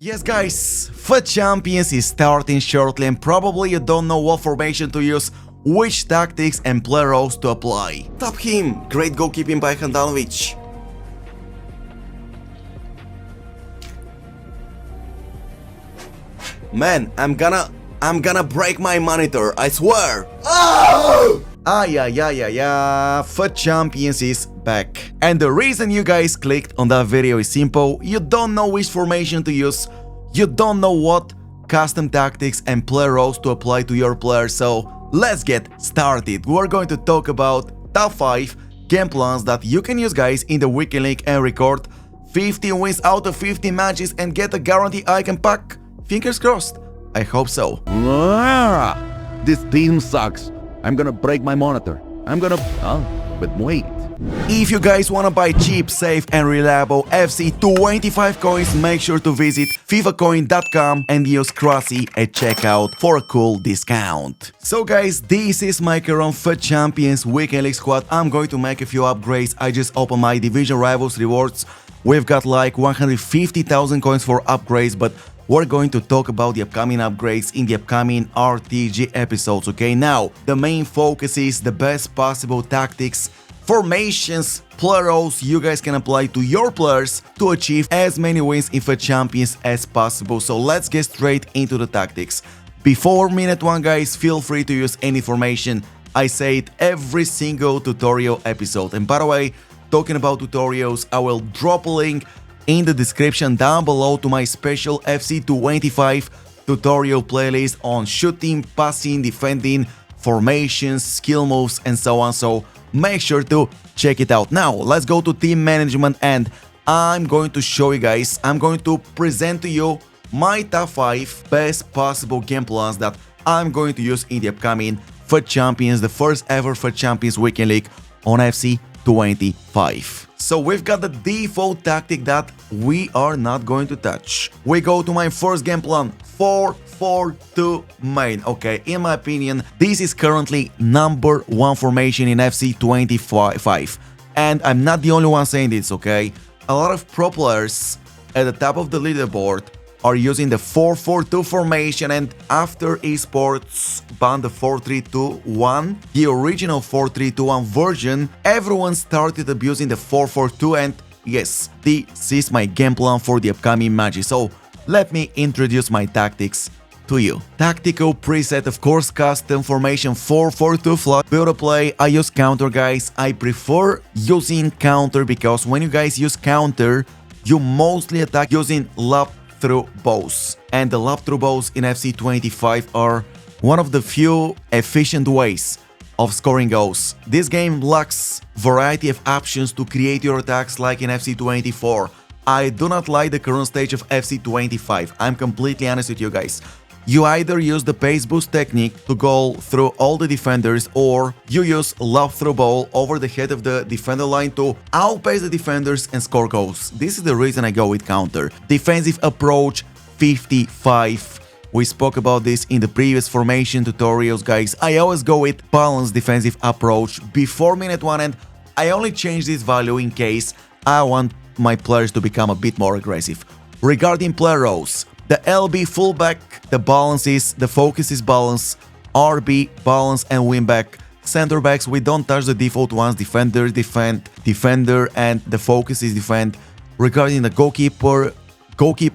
Yes guys, FUT Champions is starting shortly and probably you don't know what formation to use, which tactics and player roles to apply. Top him! Great goalkeeping by Handanovic. Man, I'm gonna break my monitor, I swear! Oh! FUT Champions is back. And the reason you guys clicked on that video is simple: you don't know which formation to use, you don't know what custom tactics and player roles to apply to your player, so let's get started. We're going to talk about top 5 game plans that you can use guys in the Weekend League and record 15 wins out of 15 matches and get a guaranteed icon pack. Fingers crossed. I hope so. This team sucks. I'm gonna break my monitor. But wait. If you guys wanna buy cheap, safe and reliable FC25 coins, make sure to visit fifacoin.com and use Crossy at checkout for a cool discount. So guys, this is my current FUT Champions Weekend League squad. I'm going to make a few upgrades. I just opened my Division Rivals rewards. We've got like 150,000 coins for upgrades, but we're going to talk about the upcoming upgrades in the upcoming RTG episodes, okay? Now, the main focus is the best possible tactics, formations, player roles you guys can apply to your players to achieve as many wins in FUT Champions as possible. So let's get straight into the tactics. Before minute 1 guys, feel free to use any formation. I say it every single tutorial episode. And by the way, talking about tutorials, I will drop a link in the description down below to my special FC25 tutorial playlist on shooting, passing, defending, formations, skill moves and so on, so make sure to check it out. Now let's go to team management and I'm going to show you guys, I'm going to present to you my top 5 best possible game plans that I'm going to use in the upcoming FUT Champions, the first ever FUT Champions Weekend League on FC25. So we've got the default tactic that we are not going to touch. We go to my first game plan, 4-4-2 main. Okay, in my opinion, this is currently #1 formation in FC25. And I'm not the only one saying this, okay? A lot of pro players at the top of the leaderboard are using the 4-4-2 formation, and after esports banned the 4-3-2-1, the original 4-3-2-1 version, everyone started abusing the 4-4-2, and yes, this is my game plan for the upcoming matches. So let me introduce my tactics to you. Tactical preset, of course, custom formation 4-4-2 flat. Build a play, I use counter guys. I prefer using counter because when you guys use counter, you mostly attack using lob through bows, and the lob through bows in FC25 are one of the few efficient ways of scoring goals. This game lacks variety of options to create your attacks like in FC24. I do not like the current stage of FC25. I'm completely honest with you guys. You either use the pace boost technique to go through all the defenders, or you use lob through ball over the head of the defender line to outpace the defenders and score goals. This is the reason I go with counter. Defensive approach 55. We spoke about this in the previous formation tutorials, guys. I always go with balanced defensive approach before minute 1, and I only change this value in case I want my players to become a bit more aggressive. Regarding player roles, the LB fullback, the focus is balance, RB, balance and wingback. Center backs, we don't touch the default ones, defender, defend, defender, and the focus is defend. Regarding the goalkeeper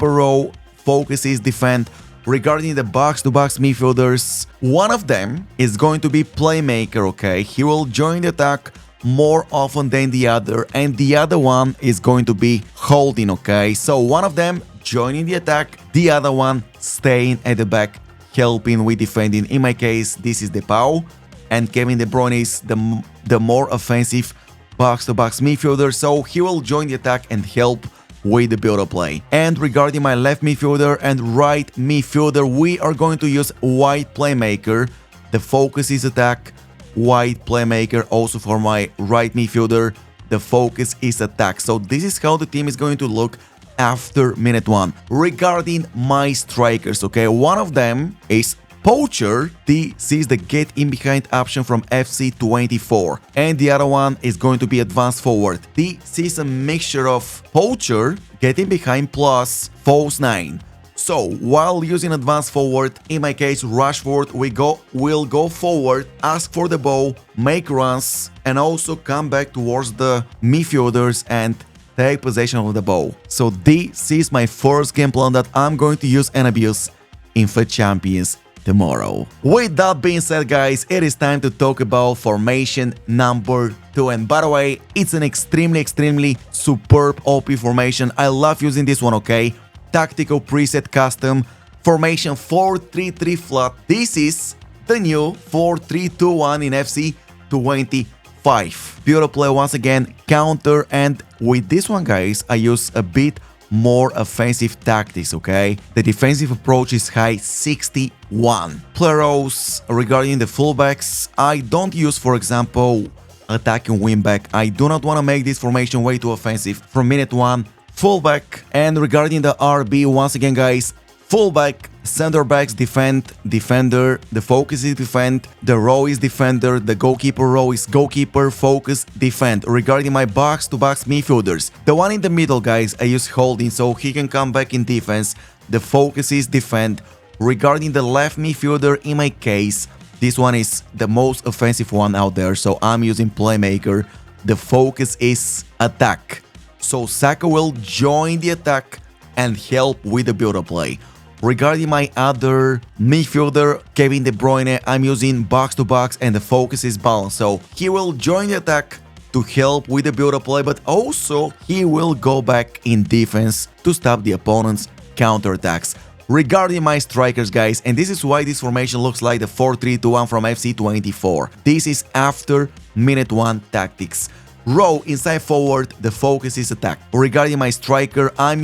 role, focus is defend. Regarding the box-to-box midfielders, one of them is going to be playmaker, okay? He will join the attack more often than the other, and the other one is going to be holding, okay? So one of them joining the attack, the other one staying at the back, helping with defending. In my case, this is Depau, and Kevin De Bruyne is the more offensive box-to-box midfielder, so he will join the attack and help with the build-up play. And regarding my left midfielder and right midfielder, we are going to use wide playmaker. The focus is attack, wide playmaker. Also for my right midfielder, the focus is attack. So this is how the team is going to look after minute 1. Regarding my strikers, okay, one of them is Poacher. This is the get in behind option from FC24, and the other one is going to be advanced forward. This is a mixture of Poacher, get in behind plus false 9. So while using advance forward, in my case rush forward, will go forward, ask for the bow, make runs, and also come back towards the midfielders and take possession of the ball. So this is my first game plan that I'm going to use and abuse in FUT Champions tomorrow. With that being said, guys, it is time to talk about formation number 2. And by the way, it's an extremely superb OP formation. I love using this one, okay? Tactical preset custom formation 4-3-3 flat. This is the new 4-3-2-1 in FC 25. Beautiful play once again, counter, and with this one, guys, I use a bit more offensive tactics, okay? The defensive approach is high 61. Player regarding the fullbacks, I don't use, for example, attacking wingback. I do not want to make this formation way too offensive from minute 1. Fullback, and regarding the RB, once again, guys, fullback, center backs defend, defender, the focus is defend, the row is defender, the goalkeeper row is goalkeeper, focus, defend. Regarding my box-to-box midfielders, the one in the middle, guys, I use holding so he can come back in defense, the focus is defend. Regarding the left midfielder, in my case, this one is the most offensive one out there, so I'm using playmaker, the focus is attack. So Saka will join the attack and help with the build-up play. Regarding my other midfielder, Kevin De Bruyne, I'm using box-to-box and the focus is balanced. So he will join the attack to help with the build-up play, but also he will go back in defense to stop the opponent's counterattacks. Regarding my strikers, guys, and this is why this formation looks like the 4-3-2-1 from FC 24. This is after minute 1 tactics. Row inside forward, the focus is attack. Regarding my striker, I'm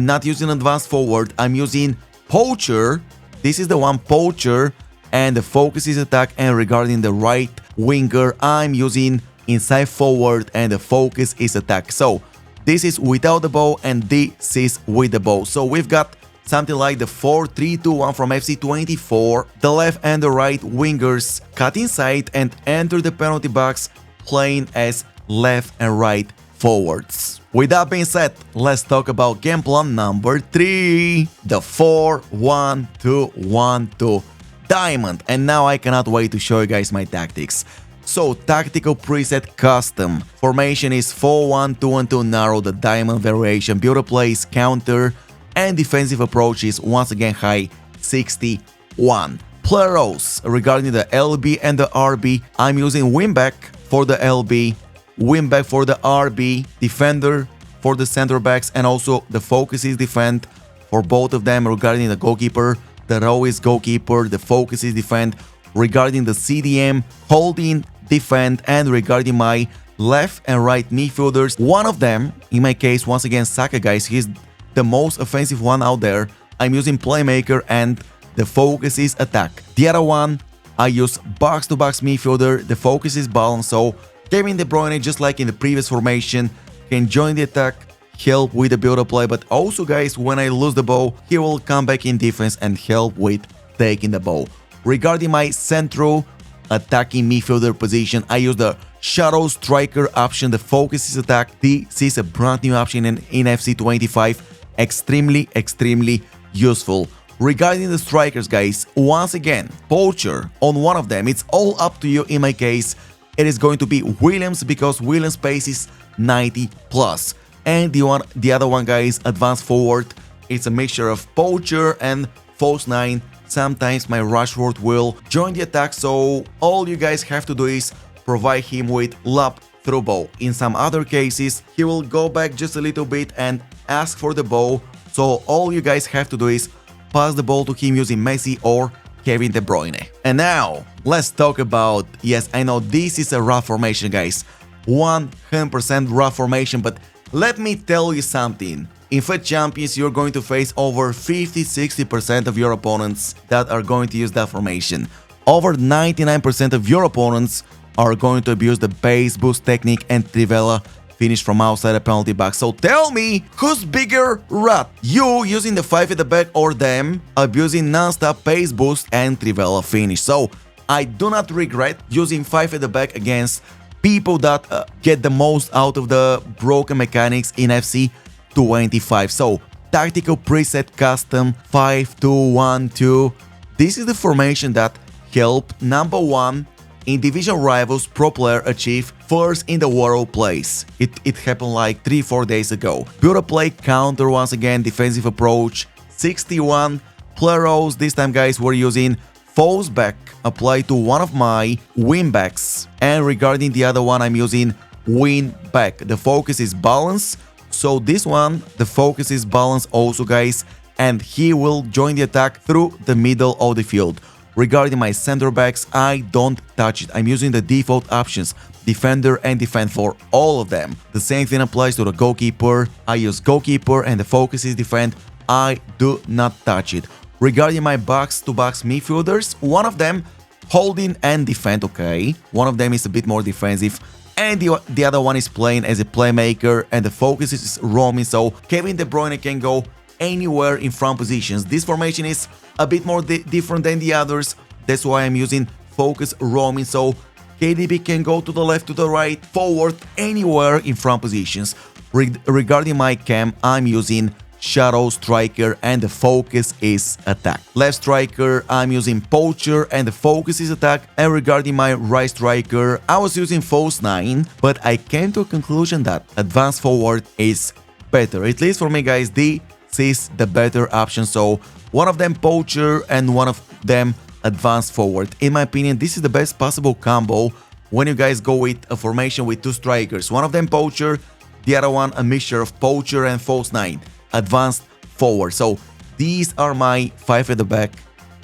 not using advanced forward, I'm using poacher. This is the one, poacher, and the focus is attack. And regarding the right winger, I'm using inside forward and the focus is attack. So this is without the ball and this is with the ball. So we've got something like the 4-3-2-1 from FC 24. The left and the right wingers cut inside and enter the penalty box, playing as left and right forwards. With that being said, let's talk about game plan number 3, the 4-1-2-1-2 diamond. And now I cannot wait to show you guys my tactics. So tactical preset custom formation is 4-1-2-1-2 narrow, the diamond variation, build plays, counter, and defensive approach is once again high 61. Player roles regarding the LB and the RB, I'm using wingback for the LB, wingback for the RB, defender for the center backs, and also the focus is defend for both of them. Regarding the goalkeeper, the row is goalkeeper, the focus is defend. Regarding the CDM, holding, defend, and regarding my left and right midfielders, one of them, in my case, once again, Saka, guys, he's the most offensive one out there. I'm using playmaker and the focus is attack. The other one, I use box-to-box midfielder, the focus is balance, so Kevin De Bruyne, just like in the previous formation, can join the attack, help with the build-up play, but also, guys, when I lose the ball, he will come back in defense and help with taking the ball. Regarding my central attacking midfielder position, I use the shadow striker option, the focus is attack. This is a brand new option in FC 25, extremely useful. Regarding the strikers, guys, once again, poacher on one of them, it's all up to you. In my case, it is going to be Williams because Williams pace is 90 plus. And the other one, guys, advanced forward, it's a mixture of poacher and false 9. Sometimes my Rashford will join the attack, so all you guys have to do is provide him with lob through ball. In some other cases, he will go back just a little bit and ask for the ball, so all you guys have to do is pass the ball to him using Messi or Kevin De Bruyne. And now, let's talk about, yes, I know this is a rough formation, guys, 100% rough formation, but let me tell you something. In FUT Champions, you're going to face over 50-60% of your opponents that are going to use that formation. Over 99% of your opponents are going to abuse the base boost technique and Trivela finish from outside the penalty box. So tell me, who's bigger rat? You using the 5 at the back or them abusing non-stop pace boost and Trivela finish? So I do not regret using 5 at the back against people that get the most out of the broken mechanics in FC 25. So tactical preset custom 5-2-1-2. This is the formation that helped number 1 in Division Rivals pro player achieve first in the world place. It happened like 3-4 days ago. Build a play counter once again, defensive approach, 61 player rows. This time guys we're using false back applied to one of my wing backs, and regarding the other one I'm using wing back. The focus is balance, so this one the focus is balance also guys, and he will join the attack through the middle of the field. Regarding my center backs, I don't touch it. I'm using the default options, defender and defend for all of them. The same thing applies to the goalkeeper. I use goalkeeper and the focus is defend. I do not touch it. Regarding my box-to-box midfielders, one of them holding and defend, okay. One of them is a bit more defensive, and the other one is playing as a playmaker, and the focus is roaming, so Kevin De Bruyne can go anywhere in front positions. This formation is a bit more different than the others. That's why I'm using focus roaming, so KDB can go to the left, to the right, forward, anywhere in front positions. Regarding my cam, I'm using shadow striker and the focus is attack. Left striker, I'm using poacher and the focus is attack. And regarding my right striker, I was using false 9, but I came to a conclusion that advanced forward is better. At least for me guys, this is the better option. So one of them poacher and one of them advanced forward. In my opinion, this is the best possible combo when you guys go with a formation with 2 strikers. One of them poacher, the other one a mixture of poacher and false 9. Advanced forward. So these are my 5 at the back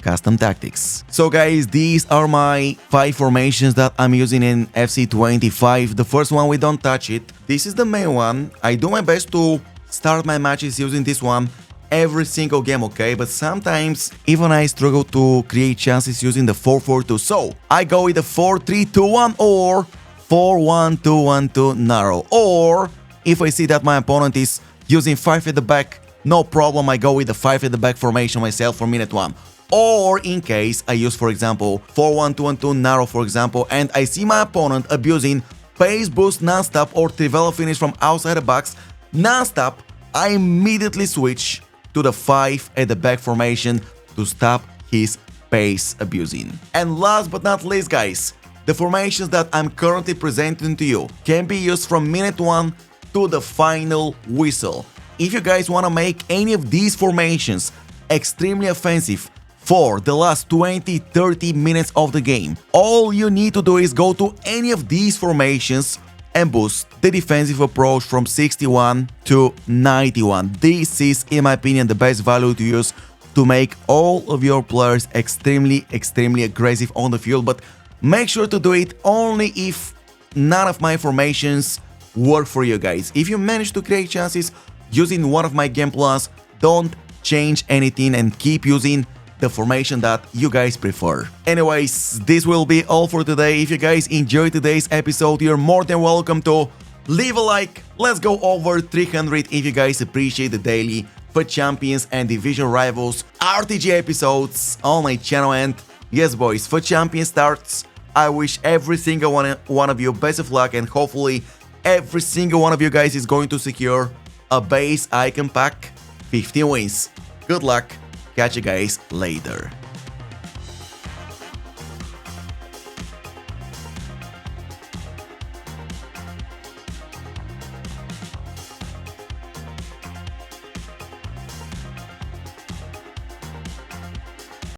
custom tactics. So guys, these are my 5 formations that I'm using in FC 25. The first one, we don't touch it. This is the main one. I do my best to start my matches using this one every single game, okay? But sometimes even I struggle to create chances using the 4-4-2. So I go with the 4-3-2-1 or 4-1-2-1-2 narrow. Or if I see that my opponent is using 5 at the back, no problem, I go with the 5 at the back formation myself for minute 1. Or in case I use, for example, 4-1-2-1-2 narrow, for example, and I see my opponent abusing pace boost non-stop or trivela finish from outside the box non-stop, I immediately switch to the 5 at the back formation to stop his pace abusing. And last but not least guys, the formations that I'm currently presenting to you can be used from minute 1 to the final whistle. If you guys want to make any of these formations extremely offensive for the last 20-30 minutes of the game, all you need to do is go to any of these formations and boost the defensive approach from 61 to 91. This is, in my opinion, the best value to use to make all of your players extremely aggressive on the field, but make sure to do it only if none of my formations work for you guys. If you manage to create chances using one of my game plans, don't change anything and keep using the formation that you guys prefer. Anyways, this will be all for today. If you guys enjoyed today's episode, you're more than welcome to leave a like. Let's go over 300 if you guys appreciate the daily FUT Champions and Division Rivals RTG episodes on my channel. And yes boys, FUT Champions starts. I wish every single one of you best of luck, and hopefully every single one of you guys is going to secure a base icon pack, 15 wins. Good luck, catch you guys later.